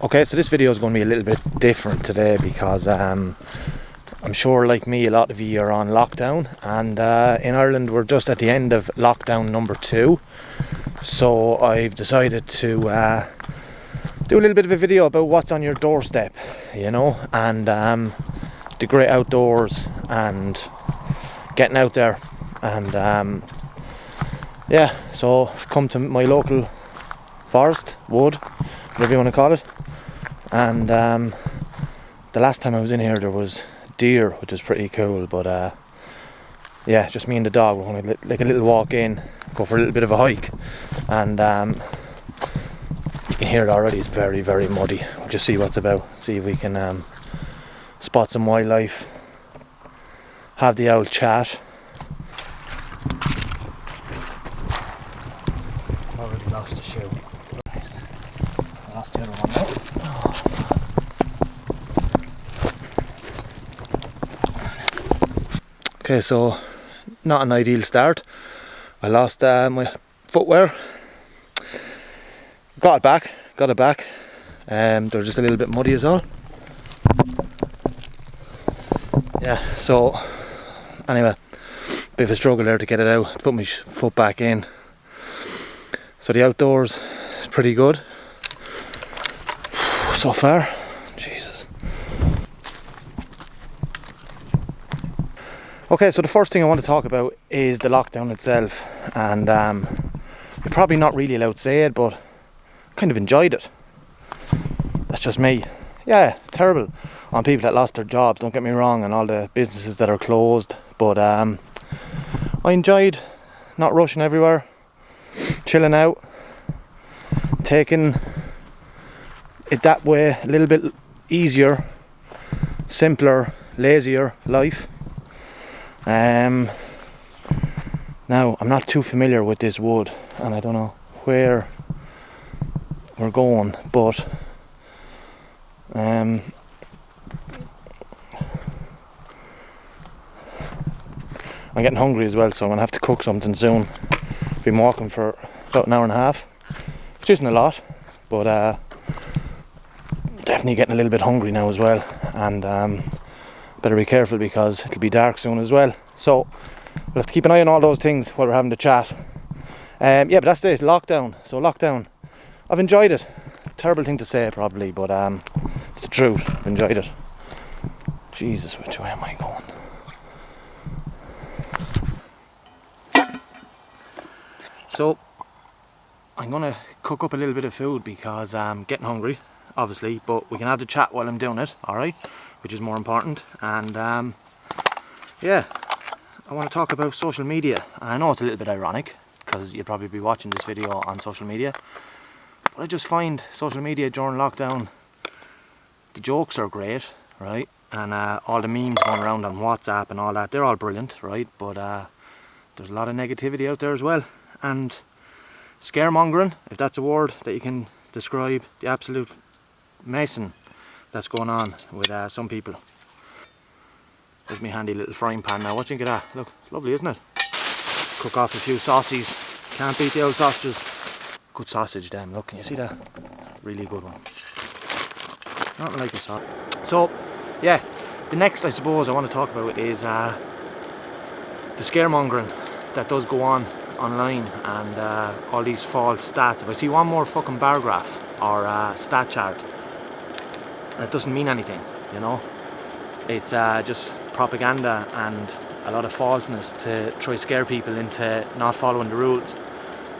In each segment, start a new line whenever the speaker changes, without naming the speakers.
Okay, so this video is going to be a little bit different today because I'm sure, like me, a lot of you are on lockdown, and in Ireland we're just at the end of lockdown number 2. So I've decided to do a little bit of a video about what's on your doorstep, you know, and the great outdoors and getting out there. And yeah, so I've come to my local forest, wood, whatever you want to call it. And the last time I was in here there was deer, which was pretty cool, but yeah, just me and the dog. We're going to like a little walk in, go for a little bit of a hike, and you can hear it already, it's very, very muddy. We'll just see what's about, see if we can spot some wildlife, have the old chat. Already lost the shoe. I lost the other one now. Okay, so not an ideal start. I lost my footwear. Got it back. They're just a little bit muddy as well. Yeah, so anyway, bit of a struggle there to get it out, to put my foot back in. So the outdoors is pretty good so far. Jesus. Okay, so the first thing I want to talk about is the lockdown itself, and you're probably not really allowed to say it, but I kind of enjoyed it. That's just me. Yeah, terrible on people that lost their jobs, don't get me wrong, and all the businesses that are closed, but I enjoyed not rushing everywhere, chilling out, taking it that way, a little bit easier, simpler, lazier life. Now I'm not too familiar with this wood, and I don't know where we're going, but I'm getting hungry as well, so I'm gonna have to cook something soon. Been walking for about an hour and a half, which isn't a lot, but definitely getting a little bit hungry now as well, and better be careful because it'll be dark soon as well. So we'll have to keep an eye on all those things while we're having the chat. Yeah, but that's it, lockdown. So lockdown, I've enjoyed it. Terrible thing to say probably, but it's the truth. I've enjoyed it. Jesus, which way am I going? So I'm gonna cook up a little bit of food because I'm getting hungry, obviously, but we can have the chat while I'm doing it, alright? Which is more important. And yeah, I want to talk about social media. I know it's a little bit ironic because you'll probably be watching this video on social media, but I just find social media during lockdown, the jokes are great, right? And all the memes going around on WhatsApp and all that, they're all brilliant, right? But there's a lot of negativity out there as well, and scaremongering, if that's a word that you can describe the absolute messing that's going on with some people. There's my handy little frying pan now. What do you think of that? Look, it's lovely, isn't it? Cook off a few sausages. Can't beat the old sausages. Good sausage, damn. Look, can you see that? Really good one. Nothing like a sausage. So, yeah, the next I suppose I want to talk about is the scaremongering that does go on online, and all these false stats. If I see one more fucking bar graph or stat chart, and it doesn't mean anything, you know, it's just propaganda and a lot of falseness to try scare people into not following the rules.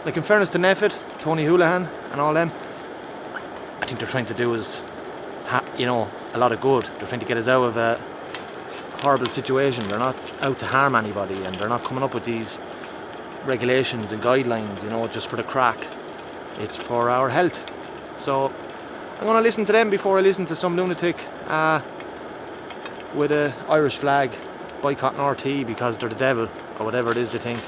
Like, in fairness to Neffet, Tony Houlihan and all them, I think they're trying to do is, you know, a lot of good. They're trying to get us out of a horrible situation. They're not out to harm anybody, and they're not coming up with these regulations and guidelines, you know, just for the crack. It's for our health. So I'm going to listen to them before I listen to some lunatic with a Irish flag boycotting RT because they're the devil or whatever it is they think.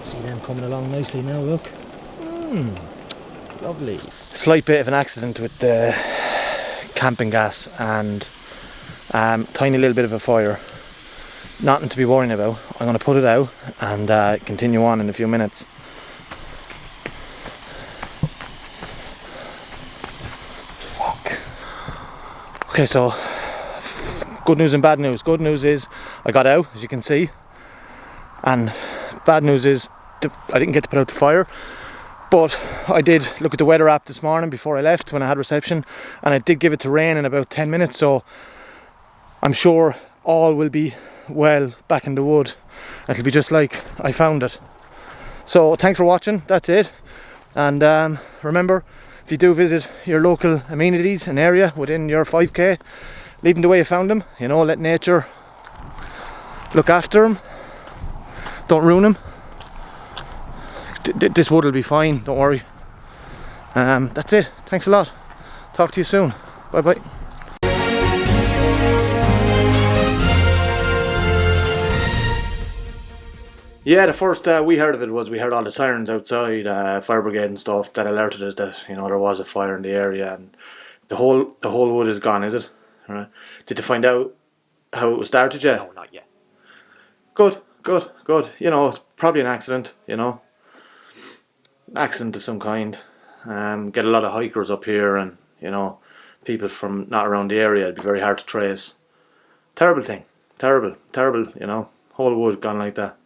See them coming along nicely now, look. Lovely. Slight bit of an accident with the camping gas and tiny little bit of a fire. Nothing to be worrying about. I'm going to put it out and continue on in a few minutes. Okay, so good news and bad news. Good news is I got out, as you can see, and bad news is I didn't get to put out the fire, but I did look at the weather app this morning before I left when I had reception, and it did give it to rain in about 10 minutes, so I'm sure all will be well back in the wood. It'll be just like I found it. So thanks for watching, that's it. And remember, if you do visit your local amenities, an area within your 5k, leave them the way you found them. You know, let nature look after them. Don't ruin them. This wood will be fine, don't worry. That's it. Thanks a lot. Talk to you soon. Bye bye. Yeah, the first we heard of it was we heard all the sirens outside, fire brigade and stuff that alerted us that, you know, there was a fire in the area, and the whole wood is gone. Is it? All right. Did you find out how it was started yet?
No, not yet.
Good. You know, it's probably an accident. You know, accident of some kind. Get a lot of hikers up here, and you know, people from not around the area. It'd be very hard to trace. Terrible thing. Terrible. You know, whole wood gone like that.